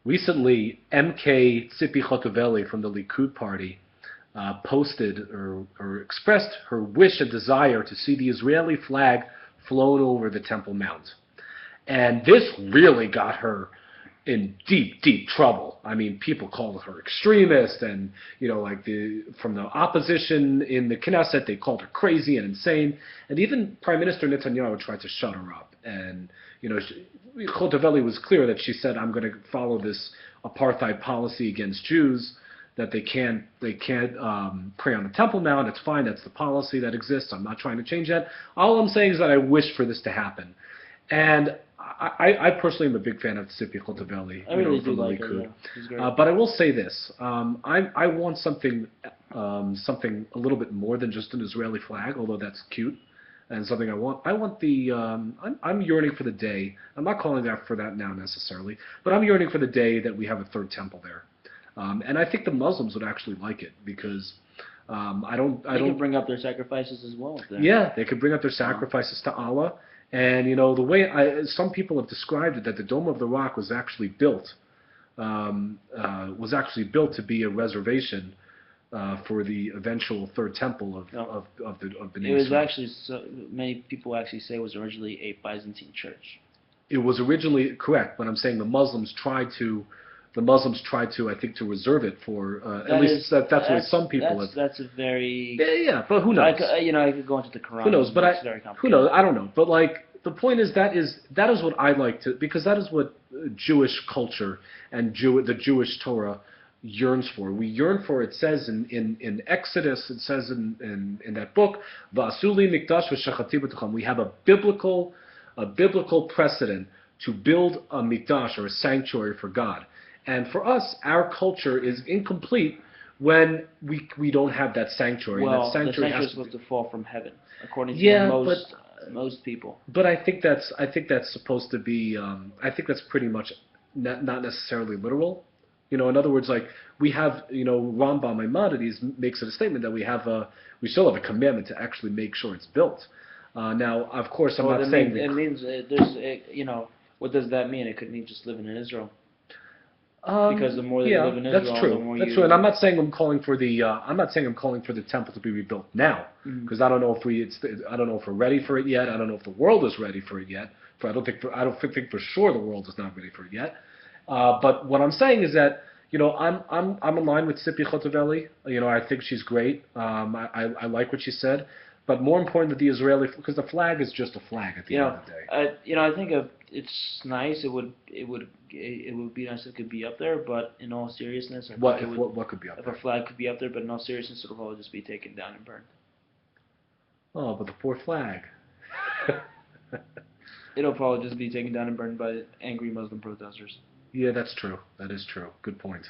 recently, MK Tzipi Hotovely from the Likud party posted or expressed her wish and desire to see the Israeli flag flown over the Temple Mount. And this really got her in deep, deep trouble. I mean, people called her extremist, and like from the opposition in the Knesset, they called her crazy and insane. And even Prime Minister Netanyahu tried to shut her up. And Hotovely was clear that she said, "I'm going to follow this apartheid policy against Jews." That they can't pray on the Temple Mount. It's fine. That's the policy that exists. I'm not trying to change that. All I'm saying is that I wish for this to happen. And I personally am a big fan of Tzipi Hotovely. I really do like her. Yeah. She's great. But I will say this: I want something a little bit more than just an Israeli flag, although that's cute and something I want. I want the. I'm yearning for the day. I'm not calling out for that now necessarily, but I'm yearning for the day that we have a third temple there. And I think the Muslims would actually like it because I don't. They can bring up their sacrifices as well. Yeah, they could bring up their sacrifices to Allah. And the way some people have described it, that the Dome of the Rock was actually built to be a reservation for the eventual third temple of the Bnei It was Israel. actually many people actually say it was originally a Byzantine church. It was originally correct, but I'm saying the Muslims tried to, I think, to reserve it for at least that's what some people have. That's a very yeah, but who knows? I could go into the Quran. Who knows? But it's very who knows? I don't know. But like the point is that is what I like to, because that is what Jewish culture and the Jewish Torah yearns for. We yearn for. It says in Exodus. It says in that book, Va'asuli mikdash v'shachati b'tucham. We have a biblical precedent to build a mikdash or a sanctuary for God. And for us, our culture is incomplete when we don't have that sanctuary. Well, that sanctuary the sanctuary is supposed to fall from heaven, according to most people. But I think that's supposed to be. I think that's pretty much not necessarily literal. In other words, like we have, Rambam Maimonides makes it a statement that we still have a commandment to actually make sure it's built. Now, of course, I'm not saying it means there's what does that mean? It could mean just living in Israel. Because the more that you live in Israel, that's true. the more that's true. And I'm not saying I'm calling for the temple to be rebuilt now, because I don't know if we're ready for it yet. I don't know if the world is ready for it yet. I don't think for sure the world is not ready for it yet. But what I'm saying is that I'm in line with Tzipi Hotovely. I think she's great. I like what she said. But more important that the Israeli, because the flag is just a flag at the end of the day. I think it's nice. It would be nice if it could be up there. But in all seriousness, what could be up there? If a flag could be up there, but in all seriousness, it'll probably just be taken down and burned. Oh, but the poor flag. It'll probably just be taken down and burned by angry Muslim protesters. Yeah, that's true. That is true. Good point.